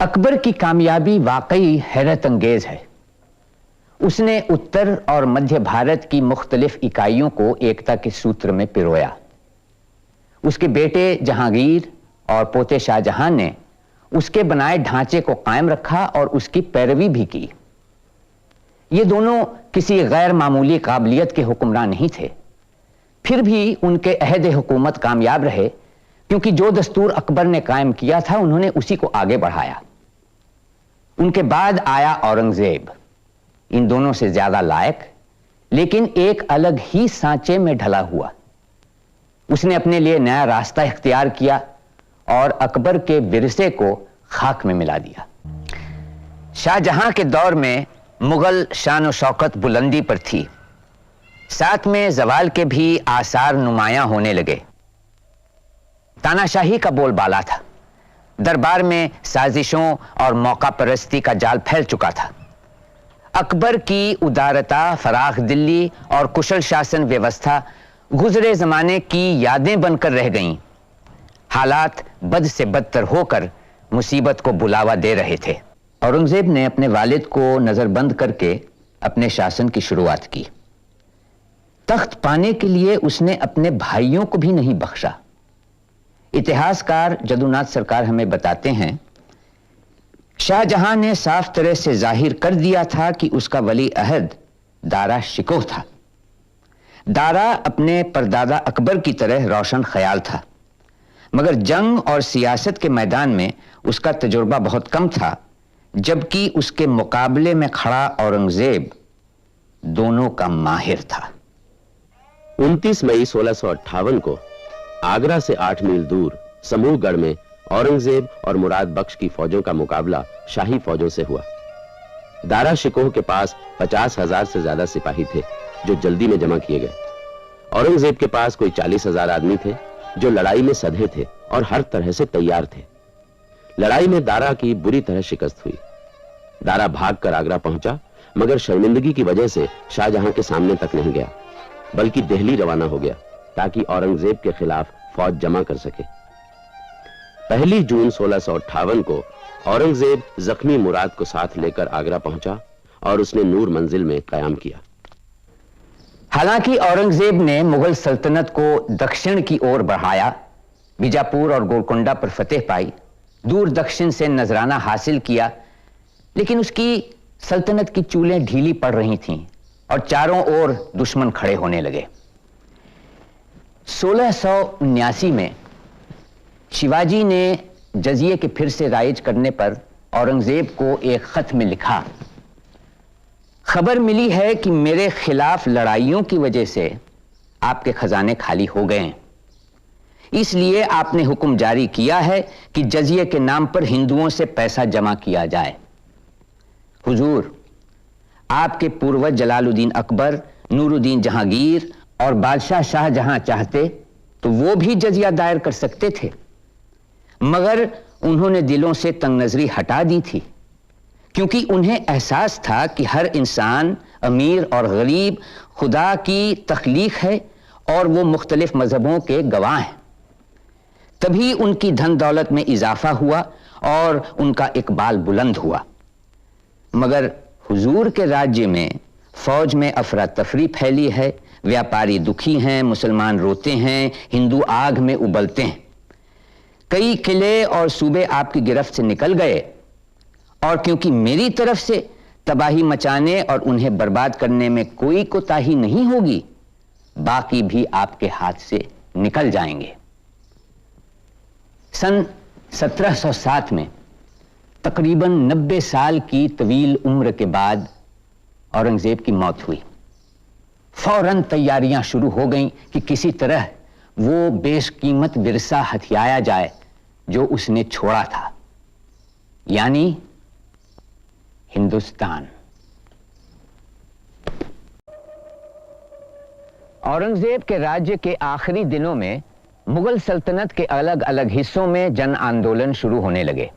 अकबर की कामयाबी वाकई हैरत अंगेज है। उसने उत्तर और मध्य भारत की मुख्तलिफ इकाइयों को एकता के सूत्र में पिरोया। उसके बेटे जहांगीर और पोते शाहजहां ने उसके बनाए ढांचे को कायम रखा और उसकी पैरवी भी की। ये दोनों किसी गैर मामूली काबिलियत के हुक्मरान नहीं थे, फिर भी उनके अहद हुकूमत कामयाब रहे, क्योंकि जो दस्तूर अकबर ने कायम किया था उन्होंने उसी को आगे बढ़ाया। उनके बाद आया औरंगजेब, इन दोनों से ज्यादा लायक, लेकिन एक अलग ही सांचे में ढला हुआ। उसने अपने लिए नया रास्ता इख्तियार किया और अकबर के विरसे को खाक में मिला दिया। शाहजहां के दौर में मुगल शान व शौकत बुलंदी पर थी, साथ में जवाल के भी आसार नुमायां होने लगे। तानाशाही का बोलबाला था, दरबार में साजिशों और मौका परस्ती का जाल फैल चुका था। अकबर की उदारता, फराख दिल्ली और कुशल शासन व्यवस्था गुजरे जमाने की यादें बनकर रह गईं। हालात बद से बदतर होकर मुसीबत को बुलावा दे रहे थे। औरंगजेब ने अपने वालिद को नजरबंद करके अपने शासन की शुरुआत की। तख्त पाने के लिए उसने अपने भाइयों को भी नहीं बख्शा। इतिहासकार जदुनाथ सरकार हमें बताते हैं, शाहजहां ने साफ तरह से जाहिर कर दिया था कि उसका वली अहद दारा शिकोह था। दारा अपने परदादा अकबर की तरह रोशन ख्याल था, मगर जंग और सियासत के मैदान में उसका तजुर्बा बहुत कम था, जबकि उसके मुकाबले में खड़ा औरंगजेब दोनों का माहिर था। 29 मई 1658 को आगरा से 8 मील दूर समूहगढ़ में औरंगजेब और मुराद बख्श की फौजों का मुकाबला शाही फौजों से हुआ। दारा शिकोह के पास 50,000 से ज्यादा सिपाही थे, जो जल्दी में जमा किए गए। औरंगजेब के पास कोई 40,000 आदमी थे, जो लड़ाई में सधे थे और हर तरह से तैयार थे। लड़ाई में दारा की बुरी तरह शिकस्त हुई। दारा भागकर आगरा पहुंचा, मगर शर्मिंदगी की वजह से शाहजहां के सामने तक नहीं गया, बल्कि दिल्ली रवाना हो गया ताकि औरंगजेब के खिलाफ फौज जमा कर सके। 1 जून 1658 को औरंगजेब जख्मी मुराद को साथ लेकर आगरा पहुंचा और उसने नूर मंजिल में कयाम किया। हालांकि औरंगजेब ने मुगल सल्तनत को दक्षिण की ओर बढ़ाया, बीजापुर और गोलकोंडा पर फतेह पाई, दूर दक्षिण से नजराना हासिल किया, लेकिन उसकी सल्तनत की चूलें ढीली पड़ रही थीं और चारों ओर दुश्मन खड़े होने लगे। 1679 में शिवाजी ने जजिये के फिर से राइज करने पर औरंगजेब को एक खत में लिखा, खबर मिली है कि मेरे खिलाफ लड़ाइयों की वजह से आपके खजाने खाली हो गए हैं, इसलिए आपने हुक्म जारी किया है कि जजिये के नाम पर हिंदुओं से पैसा जमा किया जाए। हुजूर, आपके पूर्वज जलालुद्दीन अकबर, नूरुद्दीन जहांगीर और बादशाह शाहजहां चाहते तो वो भी जजिया दायर कर सकते थे, मगर उन्होंने दिलों से तंग नजरी हटा दी थी, क्योंकि उन्हें एहसास था कि हर इंसान, अमीर और गरीब, खुदा की तख्लीक है और वो मुख्तलिफ मजहबों के गवाह हैं। तभी उनकी धन दौलत में इजाफा हुआ और उनका इकबाल बुलंद हुआ। मगर हुजूर के राज्य में फौज में अफरा तफरी फैली है, व्यापारी दुखी हैं, मुसलमान रोते हैं, हिंदू आग में उबलते हैं। कई किले और सूबे आपकी गिरफ्त से निकल गए, और क्योंकि मेरी तरफ से तबाही मचाने और उन्हें बर्बाद करने में कोई कोताही नहीं होगी, बाकी भी आपके हाथ से निकल जाएंगे। सन 1707 में तकरीबन 90 साल की तवील उम्र के बाद औरंगजेब की मौत हुई। फौरन तैयारियां शुरू हो गईं कि किसी तरह वो बेशकीमत विरसा हथियाया जाए जो उसने छोड़ा था, यानी हिंदुस्तान। औरंगजेब के राज्य के आखिरी दिनों में मुगल सल्तनत के अलग अलग हिस्सों में जन आंदोलन शुरू होने लगे।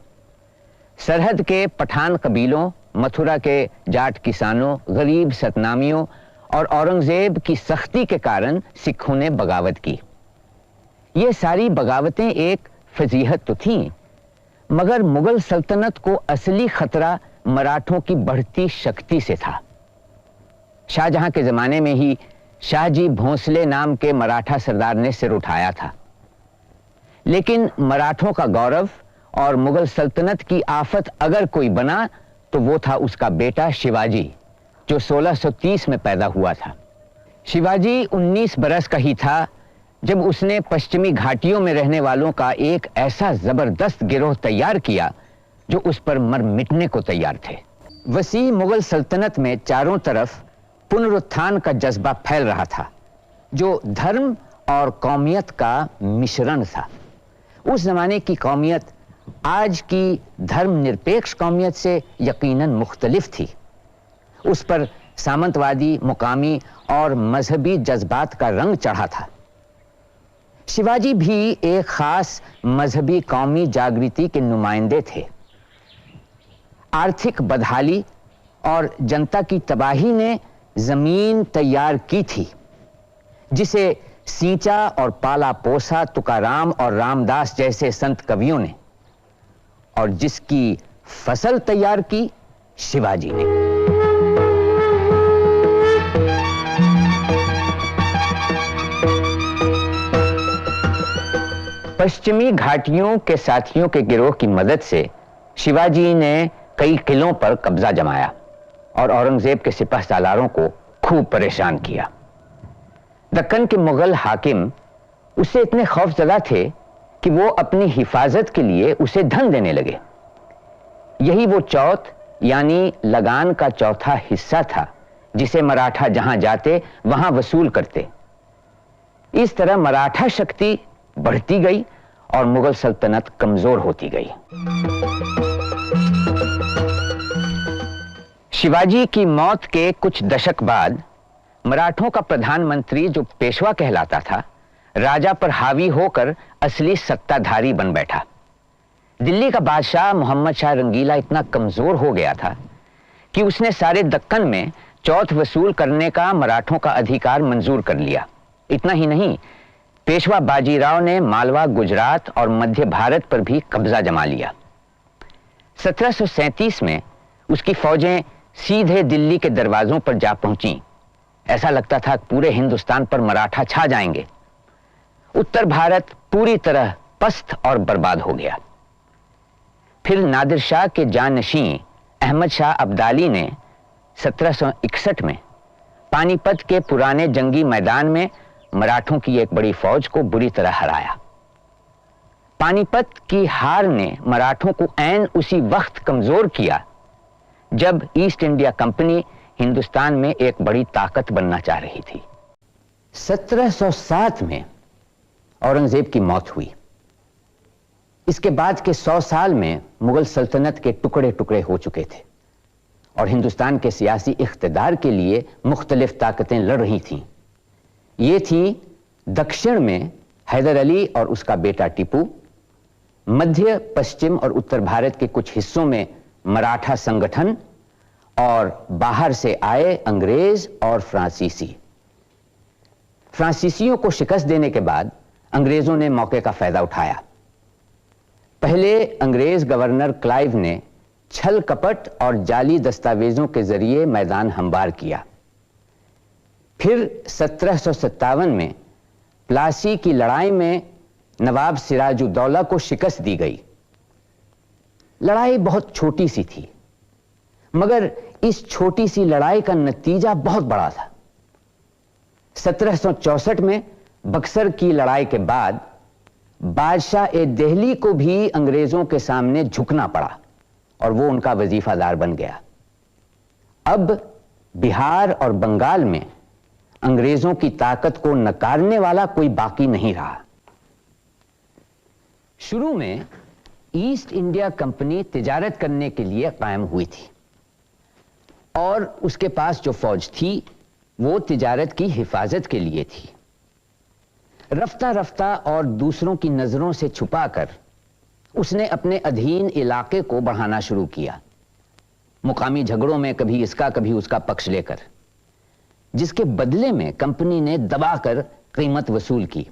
सरहद के पठान कबीलों, मथुरा के जाट किसानों, गरीब सतनामियों और औरंगजेब की सख्ती के कारण सिखों ने बगावत की। ये सारी बगावतें एक फजीहत तो थीं, मगर मुगल सल्तनत को असली खतरा मराठों की बढ़ती शक्ति से था। शाहजहां के जमाने में ही शाहजी भोंसले नाम के मराठा सरदार ने सिर उठाया था, लेकिन मराठों का गौरव और मुगल सल्तनत की आफत अगर कोई बना तो वो था उसका बेटा शिवाजी, जो 1630 में पैदा हुआ था। शिवाजी 19 बरस का ही था जब उसने पश्चिमी घाटियों में रहने वालों का एक ऐसा जबरदस्त गिरोह तैयार किया जो उस पर मर मिटने को तैयार थे। वसी मुगल सल्तनत में चारों तरफ पुनरुत्थान का जज्बा फैल रहा था, जो धर्म और कौमियत का मिश्रण था। उस जमाने की कौमियत आज की धर्मनिरपेक्ष कौमियत से यकीनन मुख्तलिफ थी। उस पर सामंतवादी, मुकामी और मजहबी जज्बात का रंग चढ़ा था। शिवाजी भी एक खास मजहबी कौमी जागृति के नुमाइंदे थे। आर्थिक बदहाली और जनता की तबाही ने जमीन तैयार की थी, जिसे सींचा और पाला पोसा तुकाराम और रामदास जैसे संत कवियों ने, और जिसकी फसल तैयार की शिवाजी ने। पश्चिमी घाटियों के साथियों के गिरोह की मदद से शिवाजी ने कई किलों पर कब्जा जमाया और औरंगजेब के सिपह सालारों को खूब परेशान किया। दक्कन के मुगल हाकिम उससे इतने खौफजदा थे कि वो अपनी हिफाजत के लिए उसे धन देने लगे। यही वो चौथ यानी लगान का चौथा हिस्सा था जिसे मराठा जहां जाते वहां वसूल करते। इस तरह मराठा शक्ति बढ़ती गई और मुगल सल्तनत कमजोर होती गई। शिवाजी की मौत के कुछ दशक बाद मराठों का प्रधानमंत्री, जो पेशवा कहलाता था, राजा पर हावी होकर असली सत्ताधारी बन बैठा। दिल्ली का बादशाह मोहम्मद शाह रंगीला इतना कमजोर हो गया था कि उसने सारे दक्कन में चौथ वसूल करने का मराठों का अधिकार मंजूर कर लिया। इतना ही नहीं, पेशवा बाजीराव ने मालवा, गुजरात और मध्य भारत पर भी कब्जा जमा लिया। 1737 में उसकी फौजें सीधे दिल्ली के दरवाजों पर जा पहुंची। ऐसा लगता था पूरे हिंदुस्तान पर मराठा छा जाएंगे। उत्तर भारत पूरी तरह पस्त और बर्बाद हो गया। फिर नादिर शाह के जानशीं अहमद शाह अब्दाली ने 1761 में पानीपत के पुराने जंगी मैदान में मराठों की एक बड़ी फौज को बुरी तरह हराया। पानीपत की हार ने मराठों को ऐन उसी वक्त कमजोर किया जब ईस्ट इंडिया कंपनी हिंदुस्तान में एक बड़ी ताकत बनना चाह रही थी। 1707 में औरंगजेब की मौत हुई। इसके बाद के 100 साल में मुगल सल्तनत के टुकड़े टुकड़े हो चुके थे और हिंदुस्तान के सियासी इख्तिदार के लिए मुख्तलिफ ताकतें लड़ रही थीं। ये थी दक्षिण में हैदर अली और उसका बेटा टीपू, मध्य, पश्चिम और उत्तर भारत के कुछ हिस्सों में मराठा संगठन, और बाहर से आए अंग्रेज और फ्रांसीसी। फ्रांसीसियों को शिकस्त देने के बाद अंग्रेजों ने मौके का फायदा उठाया। पहले अंग्रेज गवर्नर क्लाइव ने छल कपट और जाली दस्तावेजों के जरिए मैदान हमवार किया। फिर 1757 में प्लासी की लड़ाई में नवाब सिराजुद्दौला को शिकस्त दी गई। लड़ाई बहुत छोटी सी थी, मगर इस छोटी सी लड़ाई का नतीजा बहुत बड़ा था। 1764 में बक्सर की लड़ाई के बाद बादशाह दिल्ली को भी अंग्रेजों के सामने झुकना पड़ा और वो उनका वजीफादार बन गया। अब बिहार और बंगाल में अंग्रेजों की ताकत को नकारने वाला कोई बाकी नहीं रहा। शुरू में ईस्ट इंडिया कंपनी तिजारत करने के लिए कायम हुई थी और उसके पास जो फौज थी वो तिजारत की हिफाजत के लिए थी। रफ्ता रफ्ता और दूसरों की नजरों से छुपाकर उसने अपने अधीन इलाके को बढ़ाना शुरू किया, मुकामी झगड़ों में कभी इसका कभी उसका पक्ष लेकर, जिसके बदले में कंपनी ने दबाकर कीमत वसूल की।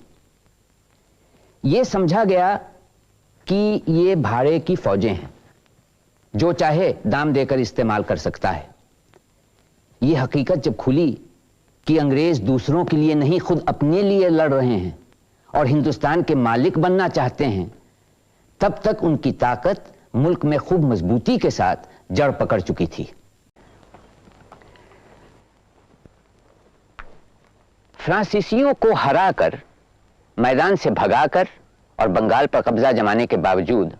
यह समझा गया कि ये भाड़े की फौजें हैं, जो चाहे दाम देकर इस्तेमाल कर सकता है। ये हकीकत जब खुली कि अंग्रेज दूसरों के लिए नहीं खुद अपने लिए लड़ रहे हैं और हिंदुस्तान के मालिक बनना चाहते हैं, तब तक उनकी ताकत मुल्क में खूब मजबूती के साथ जड़ पकड़ चुकी थी। फ्रांसीसियों को हराकर, मैदान से भगाकर और बंगाल पर कब्जा जमाने के बावजूद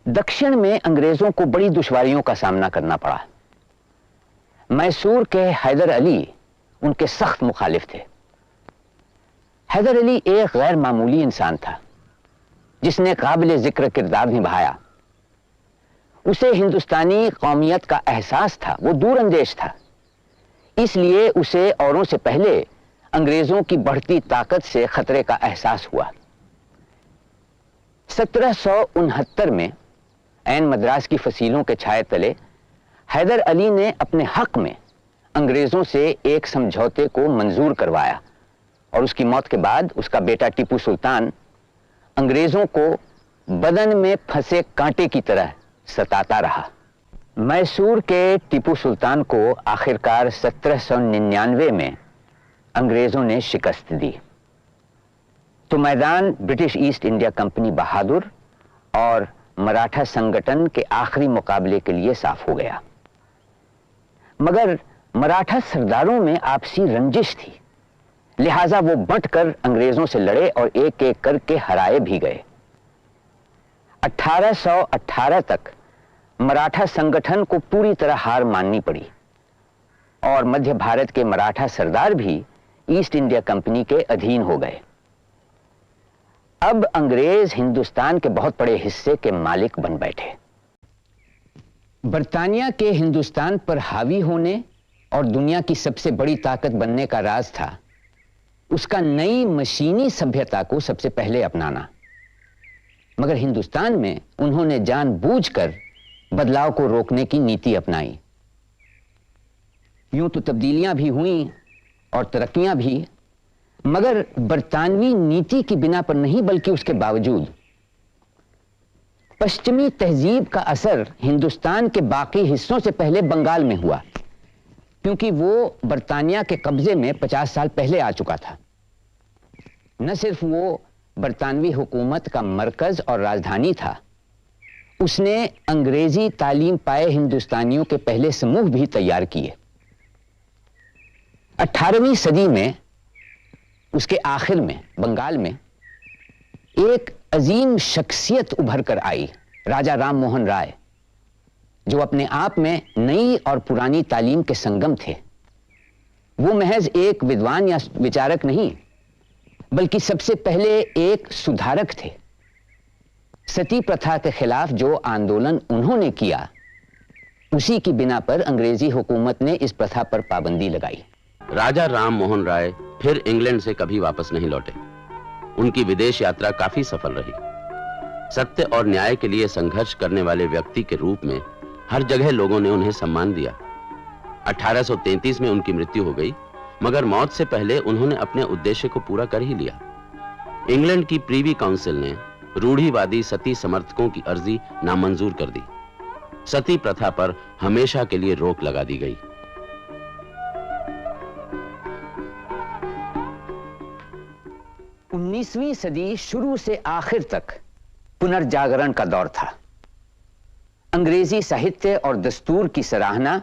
दक्षिण में अंग्रेजों को बड़ी दुश्वारियों का सामना करना पड़ा। मैसूर के हैदर अली उनके सख्त मुखालिफ थे। हैदर अली एक गैर मामूली इंसान था जिसने काबिल जिक्र किरदार निभाया। उसे हिंदुस्तानी कौमियत का एहसास था, वो दूरअंदेश था, इसलिए उसे औरों से पहले अंग्रेजों की बढ़ती ताकत से खतरे का एहसास हुआ। 1769 में ऐन मद्रास की फसीलों के छाए तले हैदर अली ने अपने हक में अंग्रेजों से एक समझौते को मंजूर करवाया और उसकी मौत के बाद उसका बेटा टीपू सुल्तान अंग्रेजों को बदन में फंसे कांटे की तरह सताता रहा। मैसूर के टीपू सुल्तान को आखिरकार 1799 में अंग्रेजों ने शिकस्त दी, तो मैदान ब्रिटिश ईस्ट इंडिया कंपनी बहादुर और मराठा संगठन के आखिरी मुकाबले के लिए साफ हो गया। मगर मराठा सरदारों में आपसी रंजिश थी, लिहाजा वो बंटकर अंग्रेजों से लड़े और एक एक करके हराए भी गए। 1818 तक मराठा संगठन को पूरी तरह हार माननी पड़ी और मध्य भारत के मराठा सरदार भी ईस्ट इंडिया कंपनी के अधीन हो गए। अब अंग्रेज हिंदुस्तान के बहुत बड़े हिस्से के मालिक बन बैठे। बर्तानिया के हिंदुस्तान पर हावी होने और दुनिया की सबसे बड़ी ताकत बनने का राज था उसका नई मशीनी सभ्यता को सबसे पहले अपनाना। मगर हिंदुस्तान में उन्होंने जानबूझकर बदलाव को रोकने की नीति अपनाई। यूं तो तब्दीलियां भी हुई और तरक्कियां भी, मगर बरतानवी नीति की बिना पर नहीं बल्कि उसके बावजूद। पश्चिमी तहजीब का असर हिंदुस्तान के बाकी हिस्सों से पहले बंगाल में हुआ, क्योंकि वो बरतानिया के कब्जे में 50 साल पहले आ चुका था। न सिर्फ वो बरतानवी हुकूमत का मरकज और राजधानी था, उसने अंग्रेजी तालीम पाए हिंदुस्तानियों के पहले समूह भी तैयार किए। 18वीं सदी में उसके आखिर में बंगाल में एक अजीम शख्सियत उभर कर आई, राजा राम मोहन राय, जो अपने आप में नई और पुरानी तालीम के संगम थे। वो महज एक विद्वान या विचारक नहीं, बल्कि सबसे पहले एक सुधारक थे। सती प्रथा के खिलाफ जो आंदोलन उन्होंने किया, उसी की बिना पर अंग्रेजी हुकूमत ने इस प्रथा पर पाबंदी लगाई। राजा राम मोहन राय फिर इंग्लैंड से कभी वापस नहीं लौटे। उनकी विदेश यात्रा काफी सफल रही। सत्य और न्याय के लिए संघर्ष करने वाले व्यक्ति के रूप में हर जगह लोगों ने उन्हें सम्मान दिया। 1833 में उनकी मृत्यु हो गई, मगर मौत से पहले उन्होंने अपने उद्देश्य को पूरा कर ही लिया। इंग्लैंड की प्रीवी काउंसिल ने रूढ़िवादी सती समर्थकों की अर्जी नामंजूर कर दी। सती प्रथा पर हमेशा के लिए रोक लगा दी गई। उन्नीसवीं सदी शुरू से आखिर तक पुनर्जागरण का दौर था। अंग्रेजी साहित्य और दस्तूर की सराहना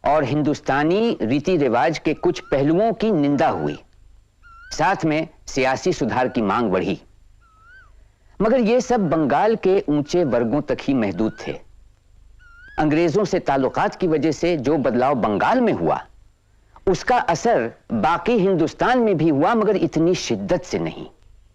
और हिंदुस्तानी रीति रिवाज के कुछ पहलुओं की निंदा हुई, साथ में सियासी सुधार की मांग बढ़ी। मगर यह सब बंगाल के ऊंचे वर्गों तक ही महदूद थे। अंग्रेजों से ताल्लुकात की वजह से जो बदलाव बंगाल में हुआ, उसका असर बाकी हिंदुस्तान में भी हुआ, मगर इतनी शिद्दत से नहीं।